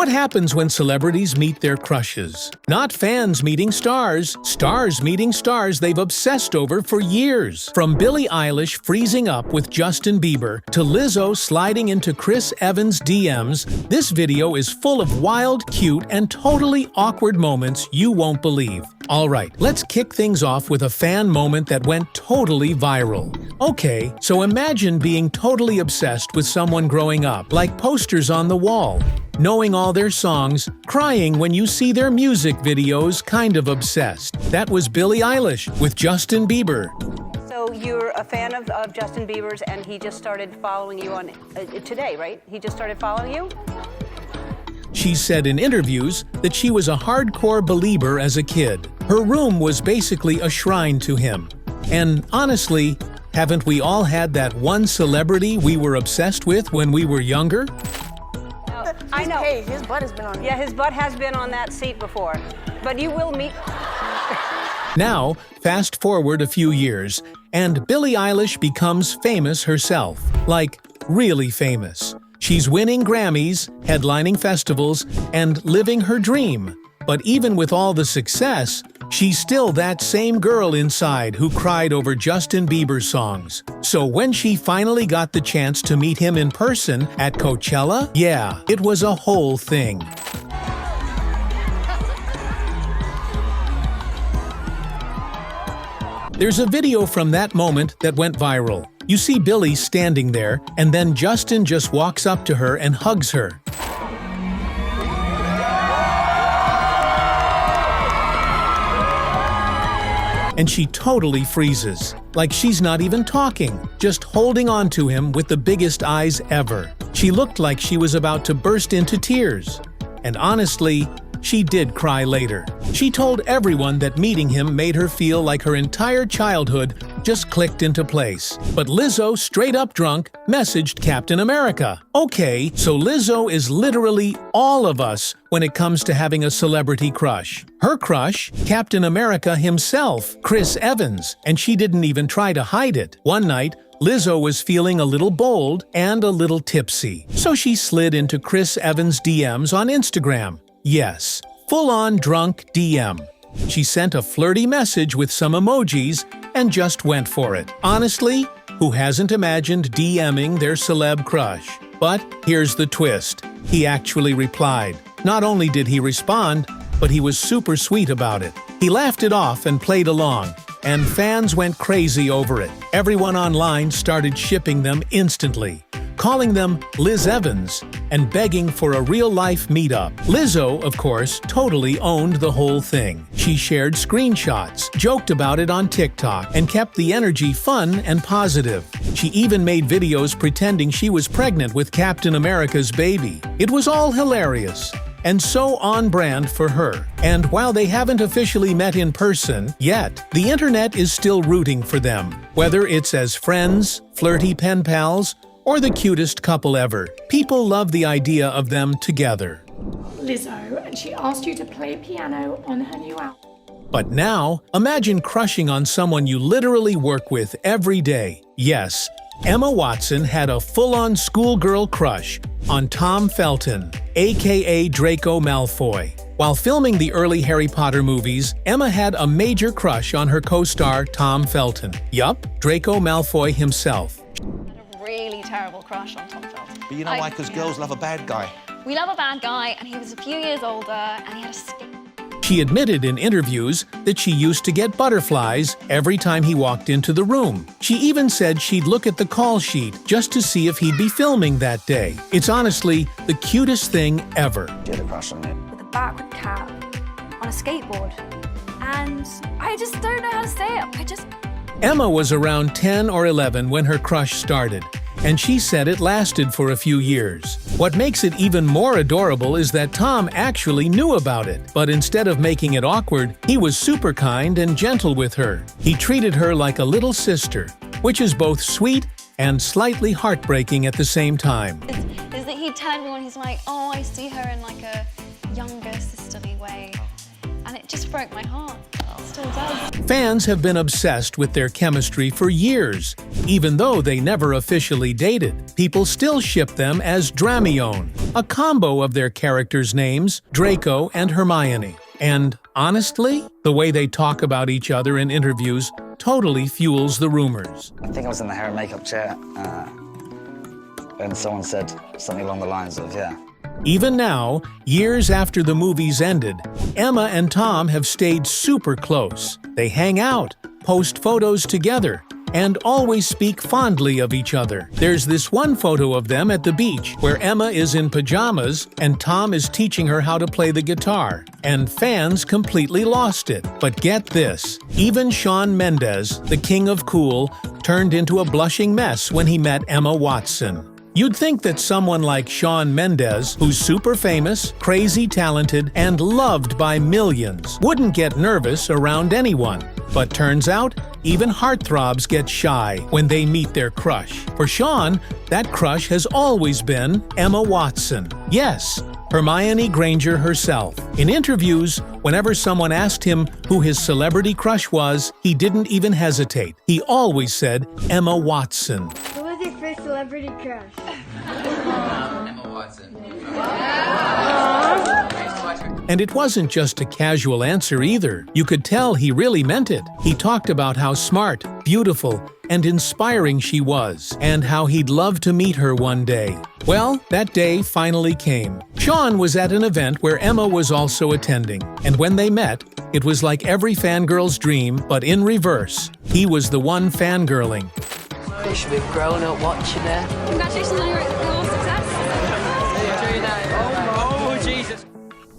What happens when celebrities meet their crushes? Not fans meeting stars, stars meeting stars they've obsessed over for years. From Billie Eilish freezing up with Justin Bieber to Lizzo sliding into Chris Evans' DMs, this video is full of wild, cute, and totally awkward moments you won't believe. Alright, let's kick things off with a fan moment that went totally viral. Okay, so imagine being totally obsessed with someone growing up, like posters on the wall. Knowing all their songs, crying when you see their music videos, kind of obsessed. That was Billie Eilish with Justin Bieber. So you're a fan of Justin Bieber's, and he just started following you on today, right? He just started following you? She said in interviews that she was a hardcore believer as a kid. Her room was basically a shrine to him. And honestly, haven't we all had that one celebrity we were obsessed with when we were younger? I know. Hey, his butt has been on. Yeah, his butt has been on that seat before. But you will meet. Now, fast forward a few years, and Billie Eilish becomes famous herself. Like, really famous. She's winning Grammys, headlining festivals, and living her dream. But even with all the success, she's still that same girl inside who cried over Justin Bieber songs. So when she finally got the chance to meet him in person at Coachella, yeah, it was a whole thing. There's a video from that moment that went viral. You see Billie standing there, and then Justin just walks up to her and hugs her. And she totally freezes, like she's not even talking, just holding on to him with the biggest eyes ever. She looked like she was about to burst into tears. And honestly, she did cry later. She told everyone that meeting him made her feel like her entire childhood just clicked into place. But Lizzo, straight up drunk, messaged Captain America. Okay, so Lizzo is literally all of us when it comes to having a celebrity crush. Her crush, Captain America himself, Chris Evans, and she didn't even try to hide it. One night, Lizzo was feeling a little bold and a little tipsy, so she slid into Chris Evans' DMs on Instagram. Yes, full-on drunk DM. She sent a flirty message with some emojis and just went for it. Honestly, who hasn't imagined DMing their celeb crush? But here's the twist. He actually replied. Not only did he respond, but he was super sweet about it. He laughed it off and played along, and fans went crazy over it. Everyone online started shipping them instantly, calling them Liz Evans, and begging for a real-life meetup. Lizzo, of course, totally owned the whole thing. She shared screenshots, joked about it on TikTok, and kept the energy fun and positive. She even made videos pretending she was pregnant with Captain America's baby. It was all hilarious, and so on brand for her. And while they haven't officially met in person yet, the internet is still rooting for them, whether it's as friends, flirty pen pals, or the cutest couple ever. People love the idea of them together. Lizzo, and she asked you to play piano on her new album. But now, imagine crushing on someone you literally work with every day. Yes, Emma Watson had a full-on schoolgirl crush on Tom Felton, aka Draco Malfoy. While filming the early Harry Potter movies, Emma had a major crush on her co-star Tom Felton. Yup, Draco Malfoy himself. Really terrible crush on Tom Felton. But you know why? Because girls love a bad guy. We love a bad guy, and he was a few years older, and he had a stick. She admitted in interviews that she used to get butterflies every time he walked into the room. She even said she'd look at the call sheet just to see if he'd be filming that day. It's honestly the cutest thing ever. You had a crush on him. With a backward cap, on a skateboard. And I just don't know how to say it. Emma was around 10 or 11 when her crush started, and she said it lasted for a few years. What makes it even more adorable is that Tom actually knew about it, but instead of making it awkward, he was super kind and gentle with her. He treated her like a little sister, which is both sweet and slightly heartbreaking at the same time. Is that he'd tell everyone, he's like, oh, I see her in like a younger sisterly way. And it just broke my heart. Still does. Fans have been obsessed with their chemistry for years. Even though they never officially dated, people still ship them as Dramione. a combo of their characters' names, Draco and Hermione. And honestly, the way they talk about each other in interviews totally fuels the rumors. I think I was in the hair and makeup chair, and someone said something along the lines of, yeah. Even now, years after the movies ended, Emma and Tom have stayed super close. They hang out, post photos together, and always speak fondly of each other. There's this one photo of them at the beach where Emma is in pajamas and Tom is teaching her how to play the guitar, and fans completely lost it. But get this, even Shawn Mendes, the king of cool, turned into a blushing mess when he met Emma Watson. You'd think that someone like Shawn Mendes, who's super famous, crazy talented, and loved by millions, wouldn't get nervous around anyone. But turns out, even heartthrobs get shy when they meet their crush. For Shawn, that crush has always been Emma Watson. Yes, Hermione Granger herself. In interviews, whenever someone asked him who his celebrity crush was, he didn't even hesitate. He always said Emma Watson. Who was your first celebrity crush? Emma Watson. And it wasn't just a casual answer either. You could tell he really meant it. He talked about how smart, beautiful, and inspiring she was, and how he'd love to meet her one day. Well, that day finally came. Shawn was at an event where Emma was also attending, and when they met, it was like every fangirl's dream, but in reverse. He was the one fangirling. You should have grown up watching her. Congratulations on your success. Oh, Jesus.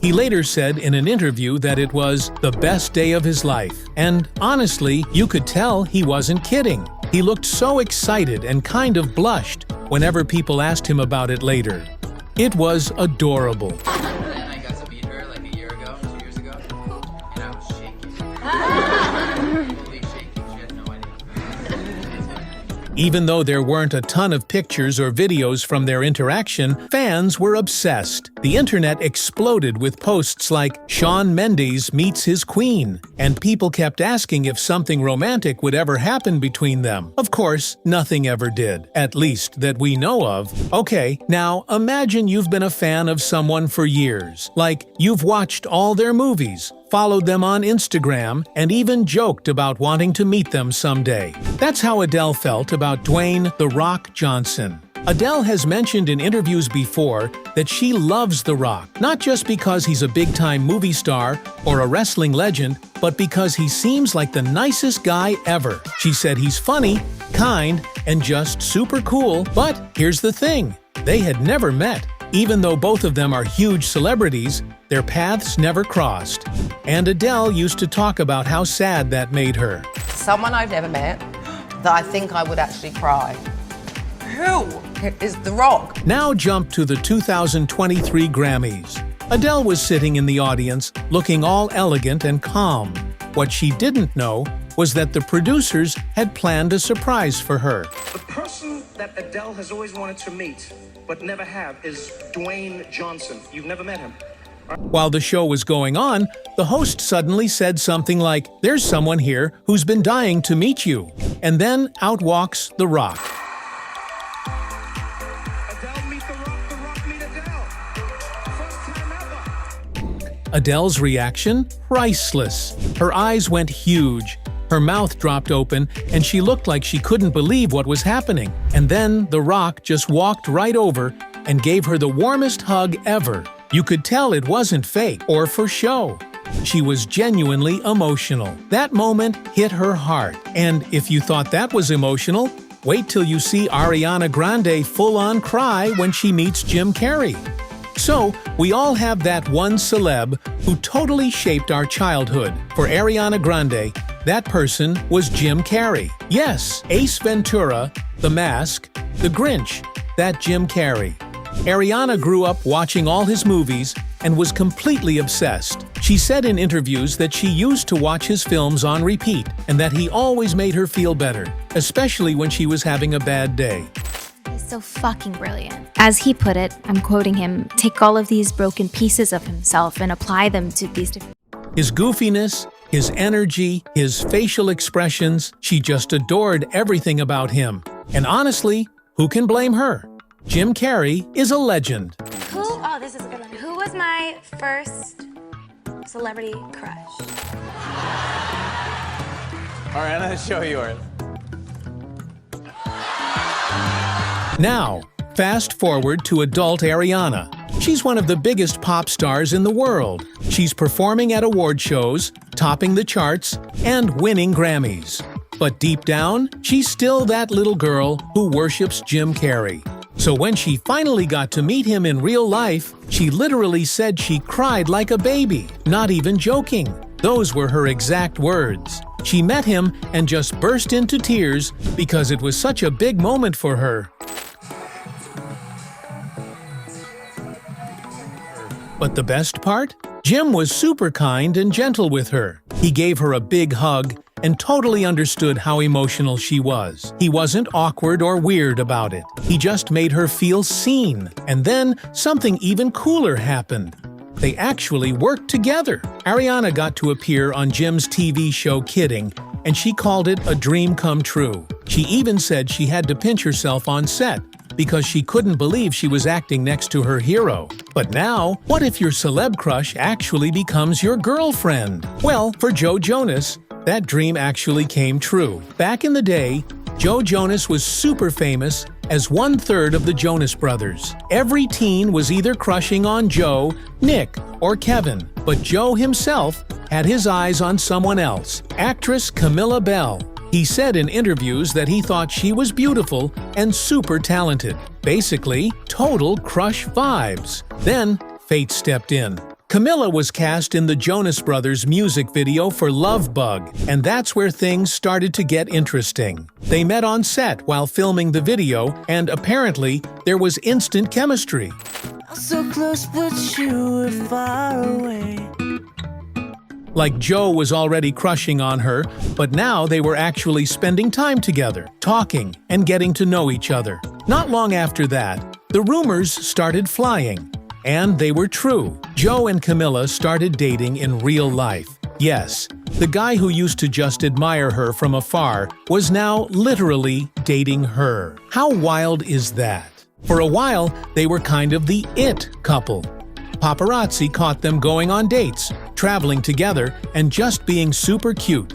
He later said in an interview that it was the best day of his life. And honestly, you could tell he wasn't kidding. He looked so excited and kind of blushed whenever people asked him about it later. It was adorable. And I got to meet her like a year ago, 2 years ago, and I was shaking. Totally shaking. She had no idea. Even though there weren't a ton of pictures or videos from their interaction, fans were obsessed. The internet exploded with posts like Shawn Mendes meets his queen, and people kept asking if something romantic would ever happen between them. Of course, nothing ever did, at least that we know of. Okay, now imagine you've been a fan of someone for years. Like, you've watched all their movies, followed them on Instagram, and even joked about wanting to meet them someday. That's how Adele felt about Dwayne "The Rock" Johnson. Adele has mentioned in interviews before that she loves The Rock, not just because he's a big-time movie star or a wrestling legend, but because he seems like the nicest guy ever. She said he's funny, kind, and just super cool. But here's the thing, they had never met. Even though both of them are huge celebrities, their paths never crossed. And Adele used to talk about how sad that made her. Someone I've never met that I think I would actually cry. Who is The Rock? Now jump to the 2023 Grammys. Adele was sitting in the audience, looking all elegant and calm. What she didn't know was that the producers had planned a surprise for her. The person that Adele has always wanted to meet, but never have, is Dwayne Johnson. You've never met him. While the show was going on, the host suddenly said something like, "There's someone here who's been dying to meet you." And then out walks The Rock. Adele meet The Rock, The Rock meet Adele. First time ever. Adele's reaction? Priceless. Her eyes went huge. Her mouth dropped open, and she looked like she couldn't believe what was happening. And then The Rock just walked right over and gave her the warmest hug ever. You could tell it wasn't fake or for show. She was genuinely emotional. That moment hit her heart. And if you thought that was emotional, wait till you see Ariana Grande full-on cry when she meets Jim Carrey. So, we all have that one celeb who totally shaped our childhood. For Ariana Grande, that person was Jim Carrey. Yes, Ace Ventura, The Mask, The Grinch, that Jim Carrey. Ariana grew up watching all his movies and was completely obsessed. She said in interviews that she used to watch his films on repeat and that he always made her feel better, especially when she was having a bad day. He's so fucking brilliant. As he put it, I'm quoting him, take all of these broken pieces of himself and apply them to these different... His goofiness, his energy, his facial expressions, she just adored everything about him. And honestly, who can blame her? Jim Carrey is a legend. Cool. this is a good one. Who was my first celebrity crush? All right, I'm gonna show yours. Now, fast forward to adult Ariana. She's one of the biggest pop stars in the world. She's performing at award shows, topping the charts, and winning Grammys. But deep down, she's still that little girl who worships Jim Carrey. So when she finally got to meet him in real life, she literally said she cried like a baby, not even joking. Those were her exact words. She met him and just burst into tears because it was such a big moment for her. But the best part? Jim was super kind and gentle with her. He gave her a big hug and totally understood how emotional she was. He wasn't awkward or weird about it. He just made her feel seen. And then something even cooler happened. They actually worked together. Ariana got to appear on Jim's TV show Kidding, and she called it a dream come true. She even said she had to pinch herself on set because she couldn't believe she was acting next to her hero. But now, what if your celeb crush actually becomes your girlfriend? Well, for Joe Jonas, that dream actually came true. Back in the day, Joe Jonas was super famous as 1/3 of the Jonas Brothers. Every teen was either crushing on Joe, Nick, or Kevin, but Joe himself had his eyes on someone else, actress Camilla Belle. He said in interviews that he thought she was beautiful and super talented. Basically, total crush vibes. Then, fate stepped in. Camilla was cast in the Jonas Brothers music video for Love Bug, and that's where things started to get interesting. They met on set while filming the video, and apparently, there was instant chemistry. So close, but you were far away. Like Joe was already crushing on her, but now they were actually spending time together, talking, and getting to know each other. Not long after that, the rumors started flying. And they were true. Joe and Camilla started dating in real life. Yes, the guy who used to just admire her from afar was now literally dating her. How wild is that? For a while, they were kind of the it couple. Paparazzi caught them going on dates, traveling together, and just being super cute.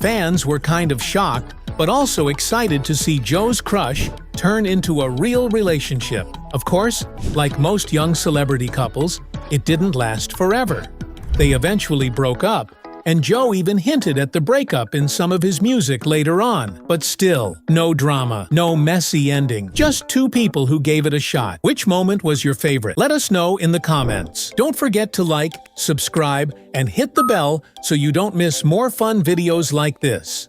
Fans were kind of shocked, but also excited to see Joe's crush turn into a real relationship. Of course, like most young celebrity couples, it didn't last forever. They eventually broke up, and Joe even hinted at the breakup in some of his music later on. But still, no drama, no messy ending, just two people who gave it a shot. Which moment was your favorite? Let us know in the comments. Don't forget to like, subscribe, and hit the bell so you don't miss more fun videos like this.